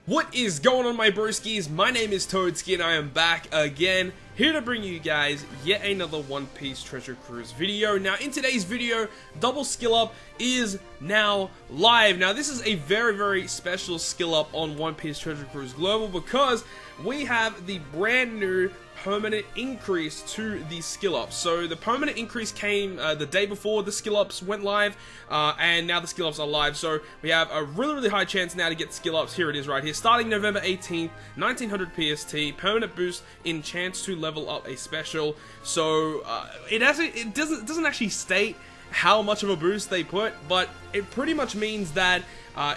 What is going on, my broskiis? My name is Toadski and I am back again, here to bring you guys yet another One Piece Treasure Cruise video. Now, in today's video, Double Skill Up is now live. Now, this is a very special skill up on One Piece Treasure Cruise Global because we have the brand new permanent increase to the skill ups. So the permanent increase came the day before the skill ups went live, and now the skill ups are live. So we have a really high chance now to get skill ups. Here it is right here, starting November 18th, 1900 PST. Permanent boost in chance to level up a special. So it doesn't actually state how much of a boost they put, but it pretty much means that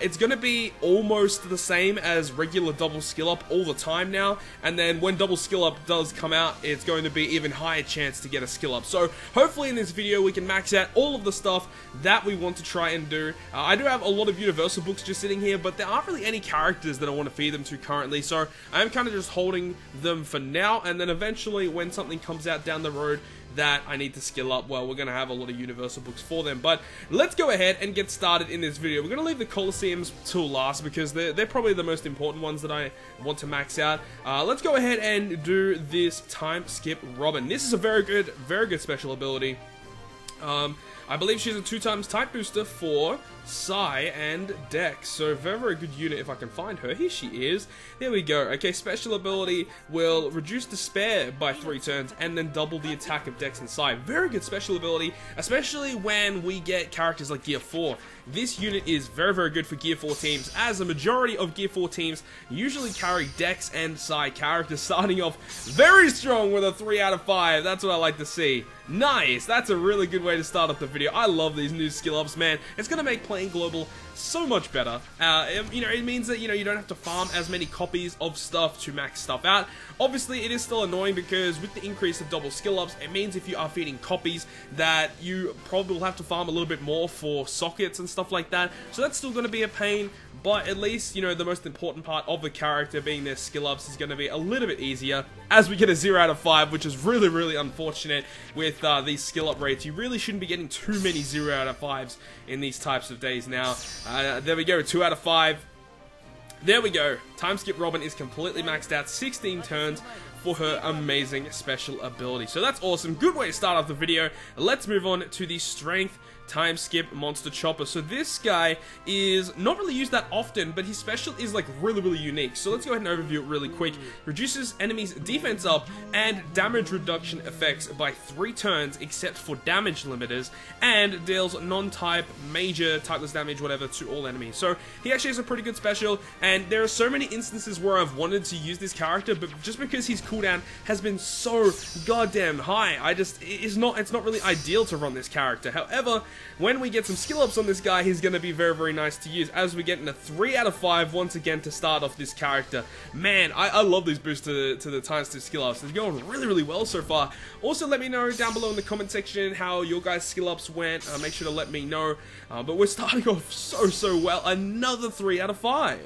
it's going to be almost the same as regular double skill up all the time now, and then when double skill up does come out, it's going to be even higher chance to get a skill up. So hopefully in this video we can max out all of the stuff that we want to try and do. I do have a lot of universal books just sitting here, but there aren't really any characters that I want to feed them to currently, so I am kind of just holding them for now, and then eventually when something comes out down the road that I need to skill up, well, we're going to have a lot of universal books for them. But let's go ahead and get started in this video. We're going to leave the Colosseums till last because they're probably the most important ones that I want to max out. Let's go ahead and do this time skip Robin. This is a very good special ability. I believe she's a 2x type booster for Sai and Dex, so very good unit if I can find her. Here she is. There we go. Okay, special ability will reduce despair by 3 turns and then double the attack of Dex and Sai. Very good special ability, especially when we get characters like Gear 4. This unit is very good for Gear 4 teams, as a majority of Gear 4 teams usually carry Dex and Sai characters, starting off very strong with a 3 out of 5. That's what I like to see. Nice! That's a really good way to start off the video. I love these new skill ups, man. It's gonna make playing global so much better. It means that, you don't have to farm as many copies of stuff to max stuff out. Obviously, it is still annoying because with the increase of double skill ups, it means if you are feeding copies that you probably will have to farm a little bit more for sockets and stuff like that. So that's still going to be a pain, but at least, the most important part of the character being their skill ups is going to be a little bit easier as we get a 0 out of 5, which is really unfortunate with these skill up rates. You really shouldn't be getting too many 0 out of 5s in these types of days now. There we go, 2 out of 5. There we go. Time skip Robin is completely maxed out, 16 turns for her amazing special ability. So that's awesome. Good way to start off the video. Let's move on to the strength time skip monster chopper. So this guy is not really used that often, but his special is like really unique. So let's go ahead and overview it really quick. Reduces enemies defense up and damage reduction effects by 3 turns except for damage limiters, and deals non-type major typeless damage whatever to all enemies. So he actually has a pretty good special, and there are so many instances where I've wanted to use this character, but just because his cooldown has been so goddamn high, it's not really ideal to run this character. However, when we get some skill ups on this guy, he's going to be very nice to use, as we get in a 3 out of 5 once again to start off this character. Man, I love these boosts to the times 2 skill ups. They're going really well so far. Also, let me know down below in the comment section how your guys' skill ups went. Make sure to let me know. But we're starting off so well. Another 3 out of 5.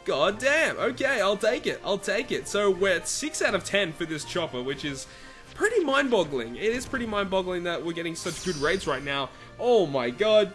God damn. Okay, I'll take it. So we're at 6 out of 10 for this chopper, which is pretty mind-boggling. It is pretty mind-boggling that we're getting such good rates right now. Oh my god.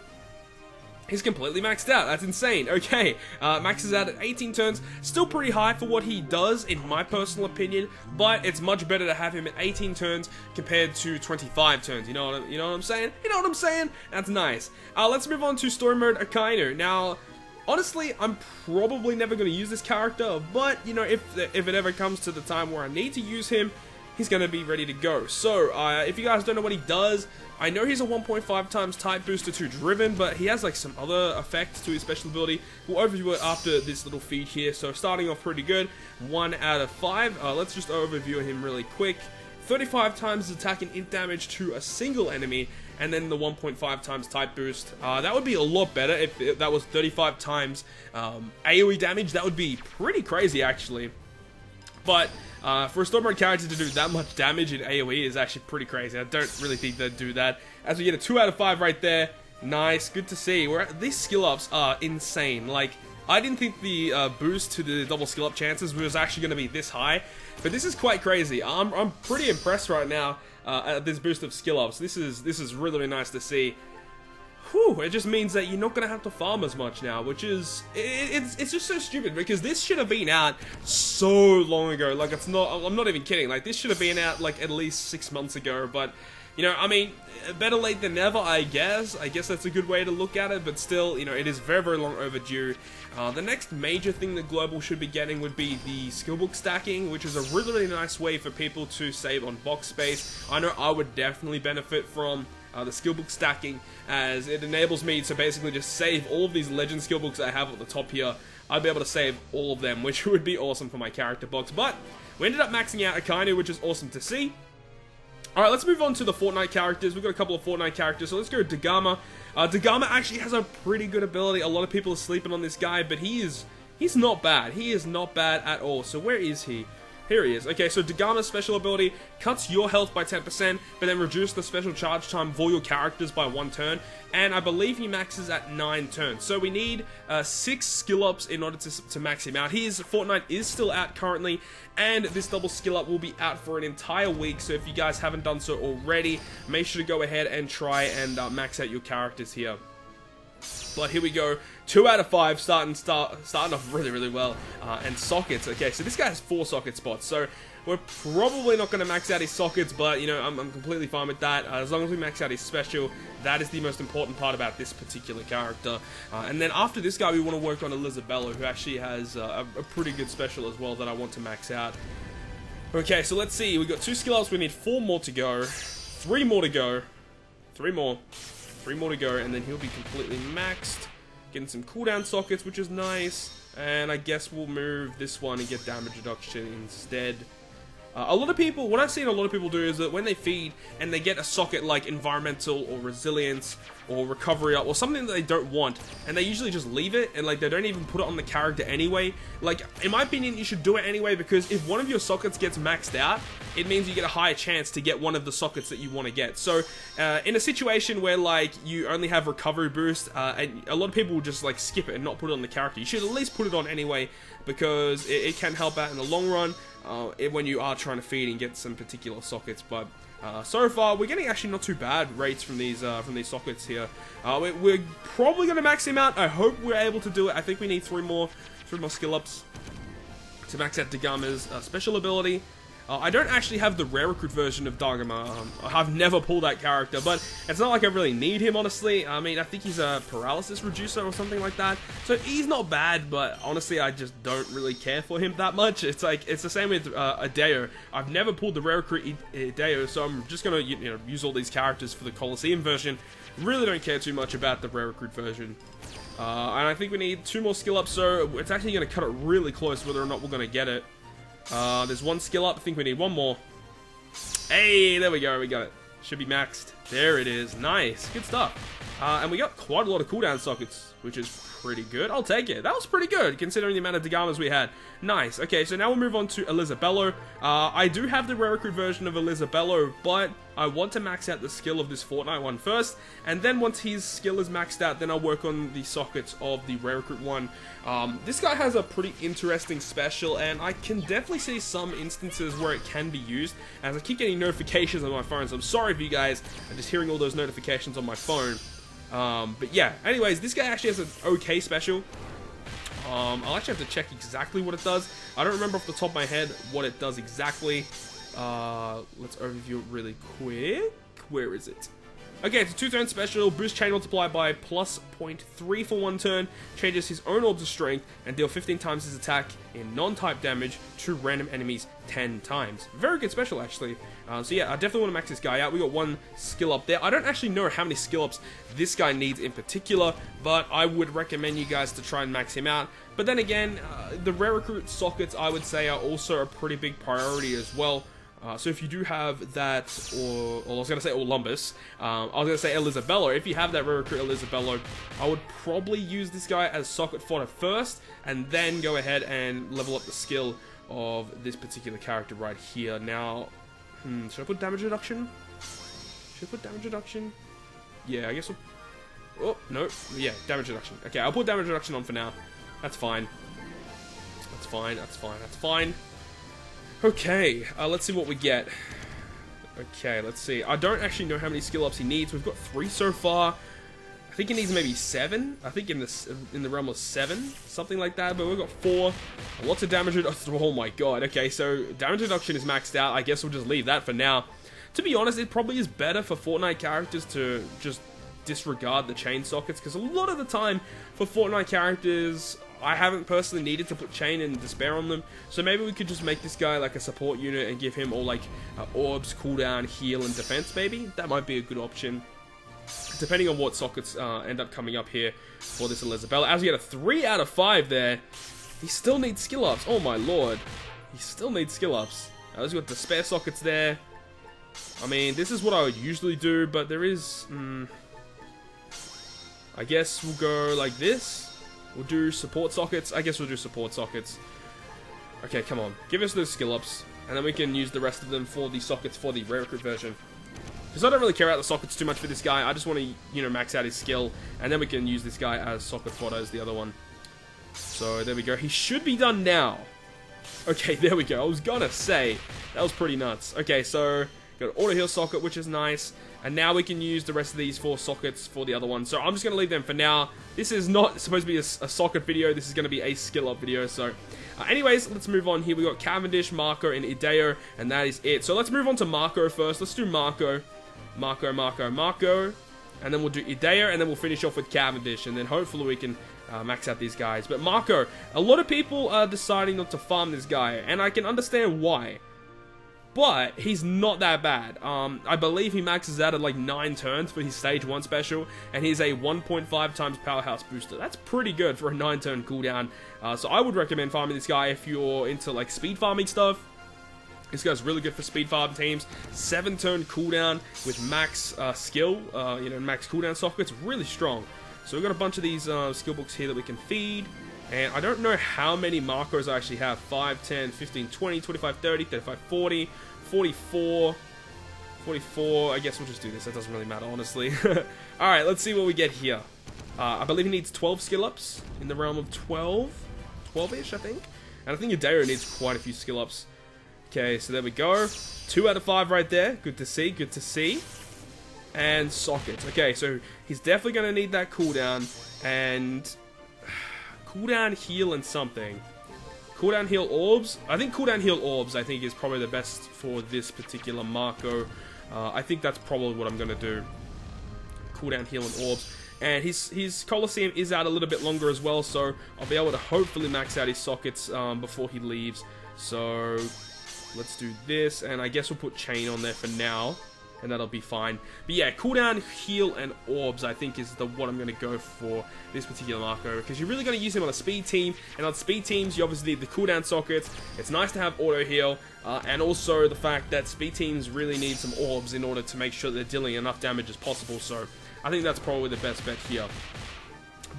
He's completely maxed out. That's insane. Okay, maxes out at 18 turns. Still pretty high for what he does, in my personal opinion, but it's much better to have him at 18 turns compared to 25 turns. You know what I'm saying? You know what I'm saying? That's nice. Let's move on to story mode Akainu. Now, honestly, I'm probably never going to use this character, but, if it ever comes to the time where I need to use him, he's going to be ready to go. So, if you guys don't know what he does, I know he's a 1.5 times type booster to driven, but he has like some other effects to his special ability. We'll overview it after this little feed here. So starting off pretty good, 1 out of 5. Let's just overview him really quick. 35 times attack and int damage to a single enemy, and then the 1.5 times type boost. That would be a lot better if that was 35 times AoE damage. That would be pretty crazy actually. But for a story mode character to do that much damage in AoE is actually pretty crazy. I don't really think they'd do that. As we get a 2 out of 5 right there. Nice, good to see. These skill ups are insane. Like, I didn't think the boost to the double skill up chances was actually going to be this high, but this is quite crazy. I'm pretty impressed right now at this boost of skill ups. This is really nice to see. whew, it just means that you're not going to have to farm as much now, which is, it's just so stupid, because this should have been out so long ago. Like, it's not, I'm not even kidding, like, this should have been out, like, at least 6 months ago, but, you know, I mean, better late than never, I guess. I guess that's a good way to look at it, but still, you know, it is very, very long overdue. The next major thing that Global should be getting would be the skillbook stacking, which is a really, really nice way for people to save on box space. I know I would definitely benefit from the skillbook stacking, as it enables me to basically just save all of these legend skillbooks I have at the top here. I'd be able to save all of them, which would be awesome for my character box. But we ended up maxing out Akainu, which is awesome to see. Alright, let's move on to the Fortnite characters. We've got a couple of Fortnite characters, so let's go Dagama. Dagama actually has a pretty good ability. A lot of people are sleeping on this guy, but he's not bad. He is not bad at all. So where is he? Here he is. Okay, so Dagama's special ability cuts your health by 10%, but then reduces the special charge time of all your characters by 1 turn. And I believe he maxes at 9 turns. So we need 6 skill ups in order to max him out. Fortnite is still out currently, and this double skill up will be out for an entire week. So if you guys haven't done so already, make sure to go ahead and try and max out your characters here. But here we go, 2 out of 5, starting off really, really well. And sockets, okay, so this guy has 4 socket spots, so we're probably not going to max out his sockets, but, you know, I'm completely fine with that. As long as we max out his special, that is the most important part about this particular character. And then after this guy, we want to work on Elizabella, who actually has a pretty good special as well that I want to max out. Okay, so let's see, we've got 2 skill ups, we need 4 more to go, 3 more to go, 3 more to go, and then he'll be completely maxed. Getting some cooldown sockets, which is nice. And I guess we'll move this one and get damage reduction instead. A lot of people, what I've seen a lot of people do is that when they feed and they get a socket like environmental or resilience or recovery up or something that they don't want, and they usually just leave it and like they don't even put it on the character anyway. Like, in my opinion, you should do it anyway, because if one of your sockets gets maxed out, it means you get a higher chance to get one of the sockets that you want to get. So in a situation where like you only have recovery boost, and a lot of people will just like skip it and not put it on the character, you should at least put it on anyway, because it can help out in the long run when you are trying to feed and get some particular sockets. But so far we're getting actually not too bad rates from these sockets here. We're probably going to max him out. I hope we're able to do it. I think we need 3 more skill ups to max out Dagama's special ability. I don't actually have the rare recruit version of Dagama. I've never pulled that character, but it's not like I really need him, honestly. I mean, I think he's a paralysis reducer or something like that, so he's not bad, but honestly, I just don't really care for him that much. It's like, it's the same with Adeo. I've never pulled the rare recruit Adeo, so I'm just gonna, you know, use all these characters for the Coliseum version. Really don't care too much about the rare recruit version. And I think we need 2 more skill ups, so it's actually gonna cut it really close whether or not we're gonna get it. There's 1 skill up. I think we need 1 more. Hey, there we go. We got it. Should be maxed. There it is. Nice. Good stuff. And we got quite a lot of cooldown sockets, which is pretty good. I'll take it. That was pretty good, considering the amount of Dagamas we had. Nice. Okay, so now we'll move on to Elizabella. I do have the rare recruit version of Elizabella, but I want to max out the skill of this Fortnite one first, and then once his skill is maxed out, then I'll work on the sockets of the rare recruit one. This guy has a pretty interesting special, and I can definitely see some instances where it can be used, as I keep getting notifications on my phone, so I'm sorry if you guys are just hearing all those notifications on my phone. But yeah, anyways, this guy actually has an okay special. I'll actually have to check exactly what it does. I don't remember off the top of my head what it does exactly. Let's overview it really quick. Where is it? Okay, it's a 2-turn special. Boost chain multiply by plus 0.3 for 1 turn. Changes his own orb to strength and deal 15 times his attack in non-type damage to random enemies 10 times. Very good special, actually. So yeah, I definitely want to max this guy out. We got 1 skill up there. I don't actually know how many skill ups this guy needs in particular, but I would recommend you guys to try and max him out. But then again, the rare recruit sockets, I would say, are also a pretty big priority as well. So if you do have that, or I was going to say Olympus, I was going to say Elizabella. If you have that rare recruit Elizabella, I would probably use this guy as socket fodder first, and then go ahead and level up the skill of this particular character right here. Now, should I put damage reduction? Should I put damage reduction? Yeah, I guess we'll... Oh, no. Yeah, damage reduction. Okay, I'll put damage reduction on for now. That's fine. That's fine, that's fine, that's fine. Okay, let's see what we get. Okay, let's see. I don't actually know how many skill ups he needs. We've got 3 so far. I think it needs maybe 7. I think in the realm of 7, something like that. But we've got 4. Lots of damage reduction. Oh my god. Okay, so damage reduction is maxed out. I guess we'll just leave that for now. To be honest, it probably is better for Fortnite characters to just disregard the chain sockets, because a lot of the time for Fortnite characters, I haven't personally needed to put chain and despair on them. So maybe we could just make this guy like a support unit and give him all like orbs, cooldown, heal, and defense. Maybe that might be a good option, depending on what sockets end up coming up here for this Elizabeth. As we get a 3 out of 5 there, he still needs skill ups. Oh my lord, he still needs skill ups. As we got despair sockets there. I mean, this is what I would usually do, but there is. I guess we'll go like this. We'll do support sockets. I guess we'll do support sockets. Okay, come on, give us those skill ups, and then we can use the rest of them for the sockets for the rare recruit version. Because I don't really care about the sockets too much for this guy. I just want to, you know, max out his skill, and then we can use this guy as socket fodder as the other one. So there we go. He should be done now. Okay, there we go. I was gonna say that was pretty nuts. Okay, so got an auto heal socket, which is nice, and now we can use the rest of these 4 sockets for the other one. So I'm just gonna leave them for now. This is not supposed to be a socket video. This is gonna be a skill up video. So anyways, let's move on here. We got Cavendish, Marco, and Ideo, and that is it. So let's move on to Marco first. Let's do Marco, and then we'll do Ideo, and then we'll finish off with Cavendish, and then hopefully we can max out these guys. But Marco, a lot of people are deciding not to farm this guy, and I can understand why. But he's not that bad. I believe he maxes out at like 9 turns for his stage 1 special, and he's a 1.5 times powerhouse booster. That's pretty good for a 9-turn cooldown. So I would recommend farming this guy if you're into like speed farming stuff. This guy's really good for speed farm teams. 7-turn cooldown with max skill, you know, max cooldown sockets. Really strong. So we've got a bunch of these skill books here that we can feed. And I don't know how many Marcos I actually have. 5, 10, 15, 20, 25, 30, 35, 40, 44, 44. I guess we'll just do this. That doesn't really matter, honestly. Alright, let's see what we get here. I believe he needs 12 skill ups in the realm of 12. 12-ish, I think. And I think Ideo needs quite a few skill ups. Okay, so there we go. 2 out of 5 right there. Good to see, good to see. And sockets. Okay, so he's definitely going to need that cooldown. And cooldown, heal, and something. Cooldown, heal, orbs. I think cooldown, heal, orbs, I think is probably the best for this particular Marco. I think that's probably what I'm going to do. Cooldown, heal, and orbs. And his Colosseum is out a little bit longer as well, so I'll be able to hopefully max out his sockets before he leaves. So let's do this, and I guess we'll put chain on there for now, and that'll be fine. But yeah, cooldown, heal, and orbs I think is what I'm going to go for this particular Marco, because you're really going to use him on a speed team, and on speed teams you obviously need the cooldown sockets. It's nice to have auto heal, and also the fact that speed teams really need some orbs in order to make sure they're dealing enough damage as possible, so I think that's probably the best bet here.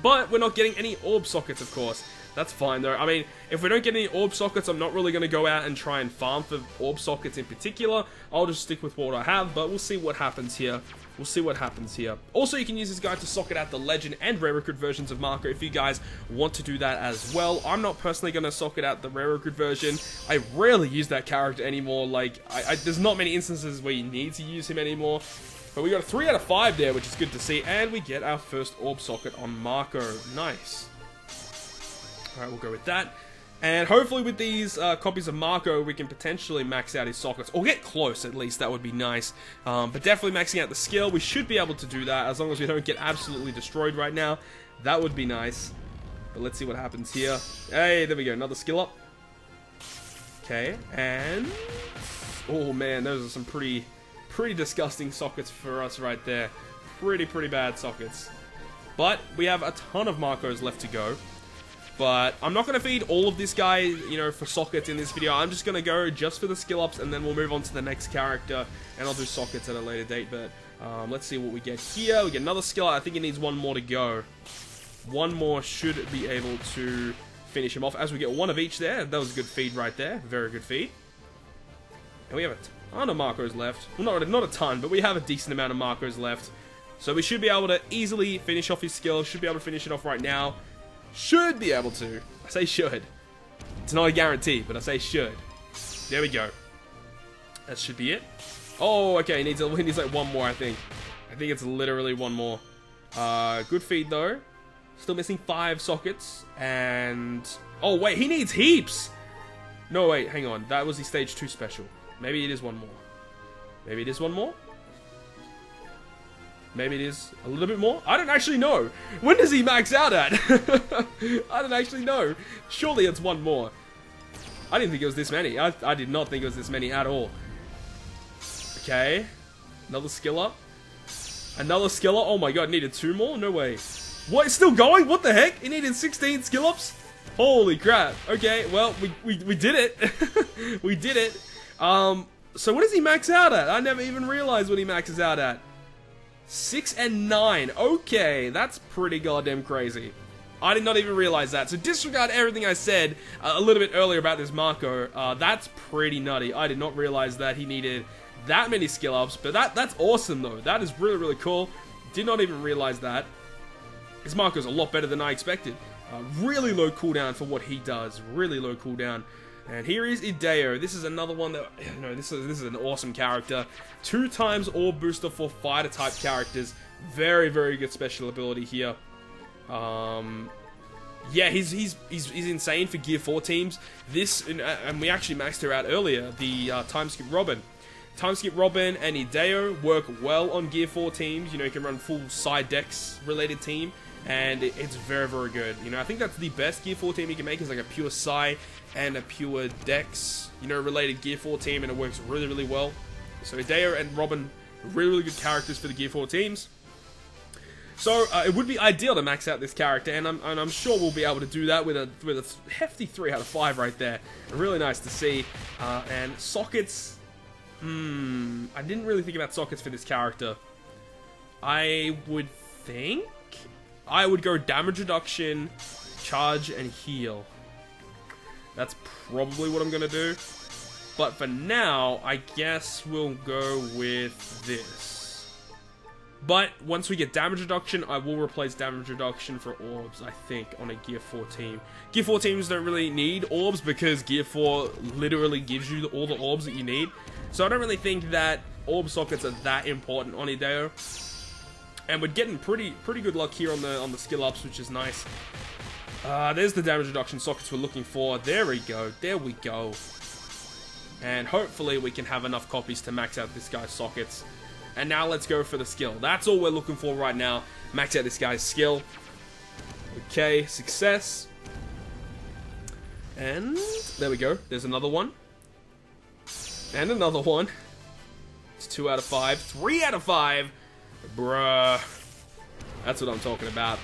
But we're not getting any orb sockets, of course. That's fine though. I mean, if we don't get any orb sockets, I'm not really going to go out and try and farm for orb sockets in particular. I'll just stick with what I have, but we'll see what happens here. We'll see what happens here. Also, you can use this guy to socket out the Legend and Rare Recruit versions of Marco if you guys want to do that as well. I'm not personally going to socket out the Rare Recruit version. I rarely use that character anymore. Like, there's not many instances where you need to use him anymore. But we got a 3 out of 5 there, which is good to see. And we get our first orb socket on Marco. Nice. Alright, we'll go with that. And hopefully with these copies of Marco, we can potentially max out his sockets. Or get close, at least. That would be nice. But definitely maxing out the skill. We should be able to do that, as long as we don't get absolutely destroyed right now. That would be nice. But let's see what happens here. Hey, there we go. Another skill up. Okay, and oh man, those are some pretty disgusting sockets for us right there. Pretty bad sockets. But we have a ton of Marcos left to go. But I'm not going to feed all of this guy, you know, for sockets in this video. I'm just going to go just for the skill ups, and then we'll move on to the next character, and I'll do sockets at a later date. But let's see what we get here. We get another skill up. I think it needs one more to go. One more should be able to finish him off, as we get one of each there. That was a good feed right there. Very good feed. And we have a ton of Marcos left. Well, not a ton, but we have a decent amount of Marcos left. So we should be able to easily finish off his skill. Should be able to finish it off right now. Should be able to. I say should. It's not a guarantee, but I say should. There we go. That should be it. Oh, okay. He needs like one more, I think. I think it's literally one more. Good feed though. Still missing 5 sockets. And... oh wait, he needs heaps! No wait, hang on. That was the stage 2 special. Maybe it is one more. Maybe it is one more? Maybe it is a little bit more? I don't actually know. When does he max out at? I don't actually know. Surely it's one more. I didn't think it was this many. I did not think it was this many at all. Okay. Another skill up. Another skill up. Oh my god, needed 2 more? No way. What? It's still going? What the heck? He needed 16 skill ups? Holy crap. Okay, well, we did it. We did it. So what does he max out at? I never even realized what he maxes out at. 6 and 9. Okay, that's pretty goddamn crazy. I did not even realize that. So disregard everything I said a little bit earlier about this Marco. That's pretty nutty. I did not realize that he needed that many skill ups. But that's awesome though. That is really, really cool. Did not even realize that. This Marco's a lot better than I expected. Really low cooldown for what he does. Really low cooldown. And here is Ideo. This is another one that, you know, this is an awesome character. 2 times orb booster for fighter type characters. Very, very good special ability here. Yeah, he's insane for Gear 4 teams. This, and we actually maxed her out earlier, the Time Skip Robin. Time Skip Robin and Ideo work well on Gear 4 teams. You know, you can run full side decks related team. And it's very, very good. You know, I think that's the best Gear 4 team you can make is like a pure Psy and a pure Dex, you know, related Gear 4 team, and it works really, really well. So Ideo and Robin, really, really good characters for the Gear 4 teams. So it would be ideal to max out this character, and I'm sure we'll be able to do that with a hefty 3 out of 5 right there. Really nice to see. And sockets, I didn't really think about sockets for this character. I would think I would go damage reduction, charge, and heal. That's probably what I'm going to do. But for now, I guess we'll go with this. But once we get damage reduction, I will replace damage reduction for orbs, I think, on a Gear 4 team. Gear 4 teams don't really need orbs because Gear 4 literally gives you all the orbs that you need. So I don't really think that orb sockets are that important on Ideo. And we're getting pretty good luck here on the skill ups, which is nice. There's the damage reduction sockets we're looking for. There we go. There we go. And hopefully we can have enough copies to max out this guy's sockets. And now let's go for the skill. That's all we're looking for right now. Max out this guy's skill. Okay, success. And there we go. There's another one. And another one. It's 2 out of 5. 3 out of 5. Bruh. That's what I'm talking about.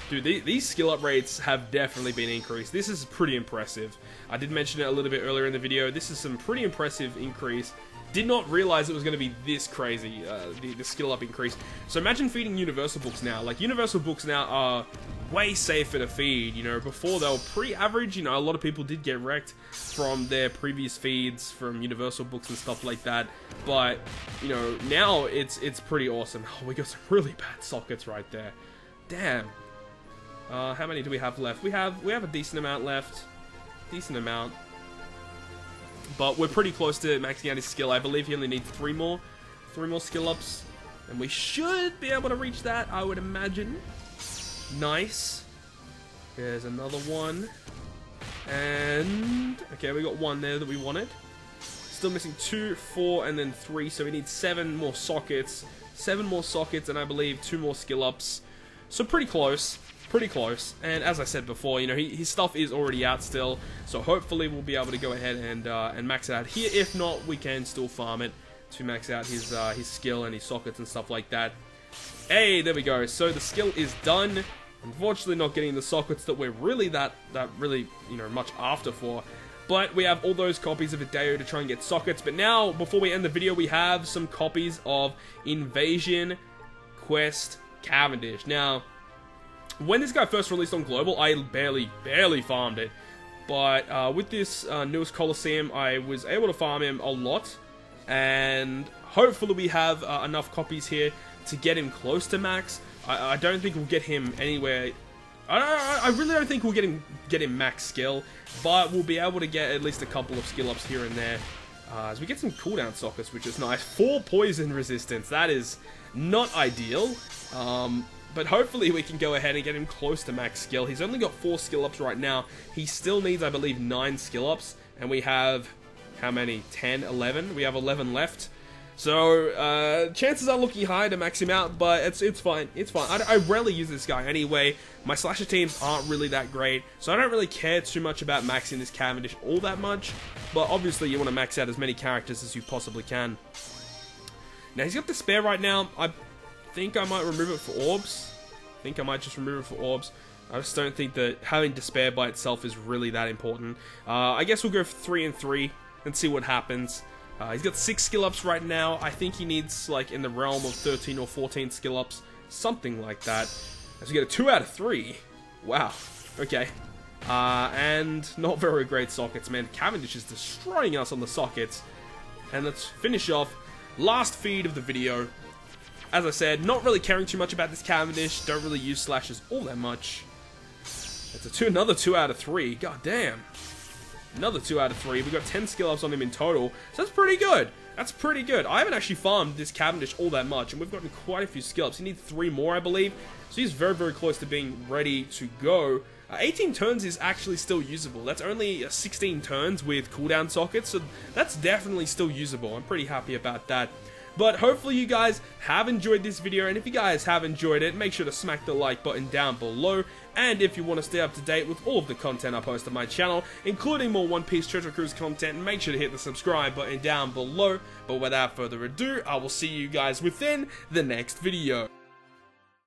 Dude, these skill up rates have definitely been increased. This is pretty impressive. I did mention it a little bit earlier in the video. This is some pretty impressive increase. Did not realize it was going to be this crazy, the skill up increase. So imagine feeding universal books now. Like, universal books now are way safer to feed. You know, before they were pretty average. You know, a lot of people did get wrecked from their previous feeds from universal books and stuff like that. But, you know, now it's pretty awesome. Oh, we got some really bad sockets right there. Damn. How many do we have left? We have a decent amount left. Decent amount. But we're pretty close to maxing out his skill. I believe he only needs 3 more skill ups. And we should be able to reach that, I would imagine. Nice. There's another one. And okay, we got 1 there that we wanted. Still missing 2, 4, and then 3. So we need 7 more sockets. 7 more sockets, and I believe 2 more skill ups. So pretty close. Pretty close, and as I said before, you know, his stuff is already out still, so hopefully we'll be able to go ahead and max it out here. If not, we can still farm it to max out his skill and his sockets and stuff like that. Hey, there we go. So the skill is done. Unfortunately, not getting the sockets that we're really that really, you know, much after for. But we have all those copies of Ideo to try and get sockets. But now, before we end the video, we have some copies of Invasion Quest Cavendish. Now, when this guy first released on Global, I barely farmed it. But with this newest Coliseum, I was able to farm him a lot. And hopefully we have enough copies here to get him close to max. I don't think we'll get him anywhere. I really don't think we'll get him max skill. But we'll be able to get at least a couple of skill ups here and there. As we get some cooldown sockets, which is nice. 4 poison resistance. That is not ideal. But hopefully we can go ahead and get him close to max skill. He's only got 4 skill ups right now. He still needs, I believe, 9 skill ups. And we have, how many? 10, 11? We have 11 left. So, chances are looking high to max him out, but it's fine. It's fine. I rarely use this guy anyway. My slasher teams aren't really that great, so I don't really care too much about maxing this Cavendish all that much. But obviously, you want to max out as many characters as you possibly can. Now, he's got Despair right now. I think I might remove it for orbs. I think I might just remove it for orbs. I just don't think that having Despair by itself is really that important. I guess we'll go for 3 and 3 and see what happens. He's got 6 skill ups right now. I think he needs, like, in the realm of 13 or 14 skill ups. Something like that. As we get a 2 out of 3. Wow. Okay. And not very great sockets, man. Cavendish is destroying us on the sockets. And let's finish off. Last feed of the video. As I said, not really caring too much about this Cavendish. Don't really use slashes all that much. It's another 2 out of 3. God damn. Another 2 out of 3. We've got 10 skill ups on him in total. So that's pretty good. That's pretty good. I haven't actually farmed this Cavendish all that much, and we've gotten quite a few skill ups. He needs 3 more, I believe. So he's very, very close to being ready to go. 18 turns is actually still usable. That's only 16 turns with cooldown sockets, so that's definitely still usable. I'm pretty happy about that. But hopefully you guys have enjoyed this video, and if you guys have enjoyed it, make sure to smack the like button down below. And if you want to stay up to date with all of the content I post on my channel, including more One Piece Treasure Cruise content, make sure to hit the subscribe button down below. But without further ado, I will see you guys within the next video.